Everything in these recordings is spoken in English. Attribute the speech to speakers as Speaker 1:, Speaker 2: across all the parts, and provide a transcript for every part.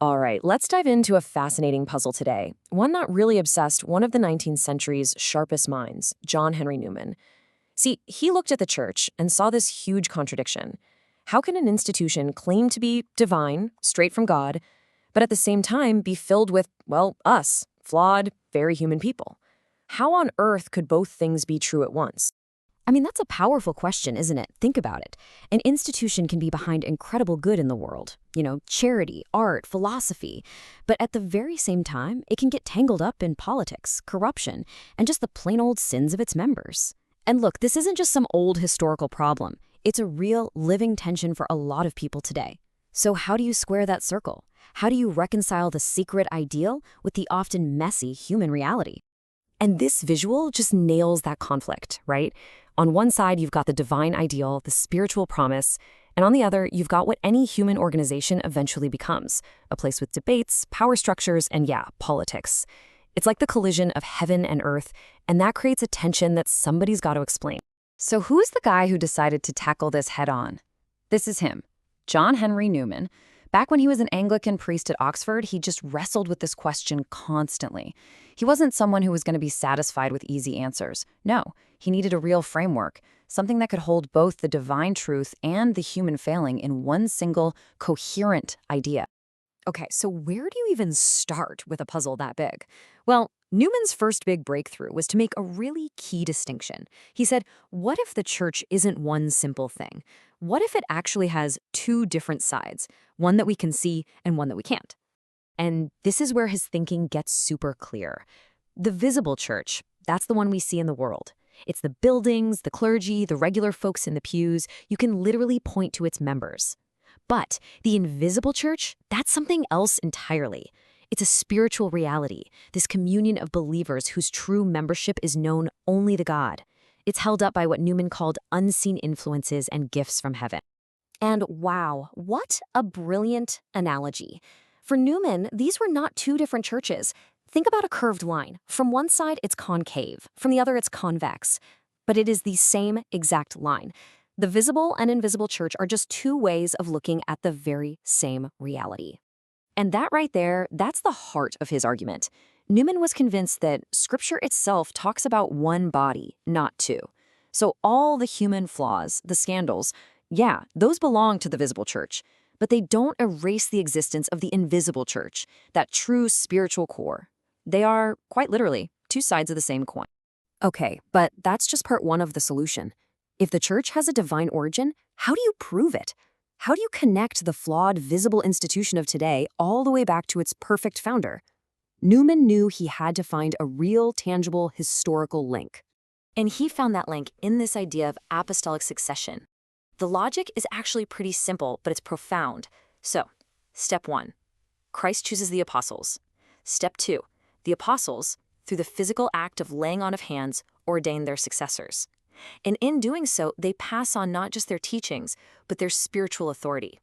Speaker 1: All right, let's dive into a fascinating puzzle today, one that really obsessed one of the 19th century's sharpest minds, John Henry Newman. See, he looked at the church and saw this huge contradiction. How can an institution claim to be divine, straight from God, but at the same time be filled with, well, us, flawed, very human people? How on earth could both things be true at once?
Speaker 2: I mean, that's a powerful question, isn't it? Think about it. An institution can be behind incredible good in the world, charity, art, philosophy. But at the very same time, it can get tangled up in politics, corruption, and just the plain old sins of its members. And look, this isn't just some old historical problem. It's a real, living tension for a lot of people today. So how do you square that circle? How do you reconcile the secret ideal with the often messy human reality?
Speaker 1: And this visual just nails that conflict, right? On one side, you've got the divine ideal, the spiritual promise, and on the other, you've got what any human organization eventually becomes, a place with debates, power structures, and politics. It's like the collision of heaven and earth, and that creates a tension that somebody's got to explain.
Speaker 3: So who's the guy who decided to tackle this head-on? This is him, John Henry Newman. Back when he was an Anglican priest at Oxford, he just wrestled with this question constantly. He wasn't someone who was going to be satisfied with easy answers. No, he needed a real framework, something that could hold both the divine truth and the human failing in one single, coherent idea.
Speaker 2: Okay, so where do you even start with a puzzle that big? Well, Newman's first big breakthrough was to make a really key distinction. He said, what if the church isn't one simple thing? What if it actually has two different sides, one that we can see and one that we can't? And this is where his thinking gets super clear. The visible church, that's the one we see in the world. It's the buildings, the clergy, the regular folks in the pews. You can literally point to its members. But the invisible church, that's something else entirely. It's a spiritual reality, this communion of believers whose true membership is known only to God. It's held up by what Newman called unseen influences and gifts from heaven. And wow, what a brilliant analogy. For Newman, these were not two different churches. Think about a curved line. From one side, it's concave. From the other, it's convex. But it is the same exact line. The visible and invisible church are just two ways of looking at the very same reality. And that right there, that's the heart of his argument. Newman was convinced that Scripture itself talks about one body, not two. So all the human flaws, the scandals, those belong to the visible church. But they don't erase the existence of the invisible church, that true spiritual core. They are, quite literally, two sides of the same coin. Okay, but that's just part one of the solution. If the church has a divine origin, how do you prove it? How do you connect the flawed, visible institution of today all the way back to its perfect founder? Newman knew he had to find a real, tangible, historical link. And he found that link in this idea of apostolic succession. The logic is actually pretty simple, but it's profound. So, step 1, Christ chooses the apostles. Step 2, the apostles, through the physical act of laying on of hands, ordain their successors. And in doing so, they pass on not just their teachings, but their spiritual authority.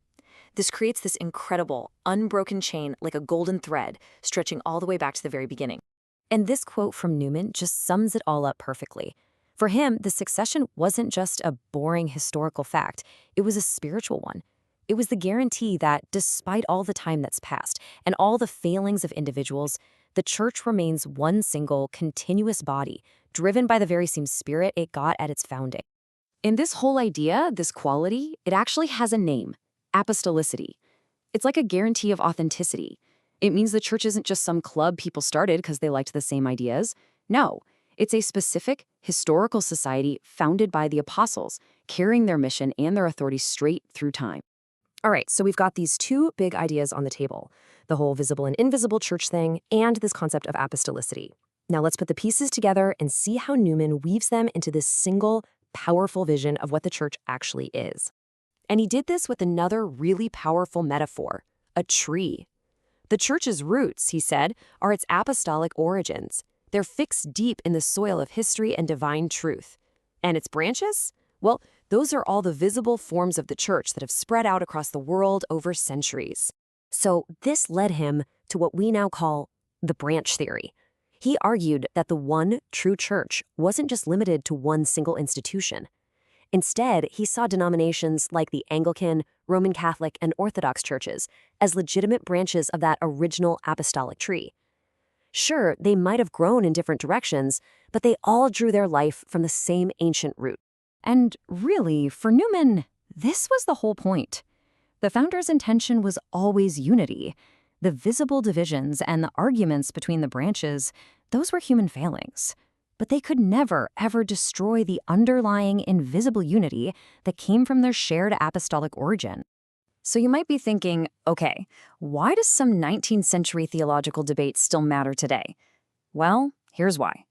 Speaker 2: This creates this incredible, unbroken chain like a golden thread, stretching all the way back to the very beginning. And this quote from Newman just sums it all up perfectly. For him, the succession wasn't just a boring historical fact, it was a spiritual one. It was the guarantee that, despite all the time that's passed and all the failings of individuals, the church remains one single, continuous body, driven by the very same spirit it got at its founding. In this whole idea, this quality, it actually has a name, apostolicity. It's like a guarantee of authenticity. It means the church isn't just some club people started because they liked the same ideas. No, it's a specific, historical society founded by the apostles, carrying their mission and their authority straight through time. All right, so we've got these two big ideas on the table, the whole visible and invisible church thing, and this concept of apostolicity. Now let's put the pieces together and see how Newman weaves them into this single, powerful vision of what the church actually is. And he did this with another really powerful metaphor, a tree. The church's roots, he said, are its apostolic origins. They're fixed deep in the soil of history and divine truth. And its branches? Well, those are all the visible forms of the church that have spread out across the world over centuries. So this led him to what we now call the branch theory. He argued that the one true church wasn't just limited to one single institution.
Speaker 1: Instead, he saw denominations like the Anglican, Roman Catholic, and Orthodox churches as legitimate branches of that original apostolic tree. Sure, they might have grown in different directions, but they all drew their life from the same ancient root.
Speaker 3: And really, for Newman, this was the whole point. The founder's intention was always unity. The visible divisions and the arguments between the branches, those were human failings. But they could never, ever destroy the underlying invisible unity that came from their shared apostolic origin. So you might be thinking, okay, why does some 19th century theological debate still matter today? Well, here's why.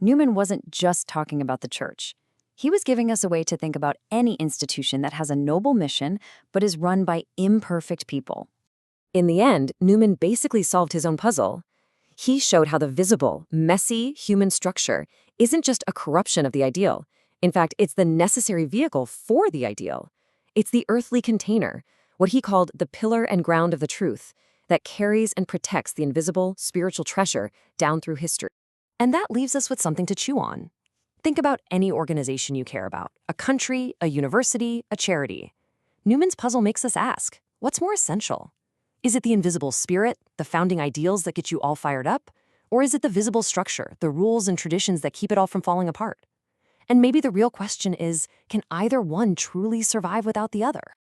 Speaker 3: Newman wasn't just talking about the church. He was giving us a way to think about any institution that has a noble mission but is run by imperfect people.
Speaker 1: In the end, Newman basically solved his own puzzle. He showed how the visible, messy human structure isn't just a corruption of the ideal. In fact, it's the necessary vehicle for the ideal. It's the earthly container, what he called the pillar and ground of the truth, that carries and protects the invisible spiritual treasure down through history. And that leaves us with something to chew on. Think about any organization you care about, a country, a university, a charity. Newman's puzzle makes us ask, what's more essential? Is it the invisible spirit, the founding ideals that get you all fired up? Or is it the visible structure, the rules and traditions that keep it all from falling apart? And maybe the real question is, can either one truly survive without the other?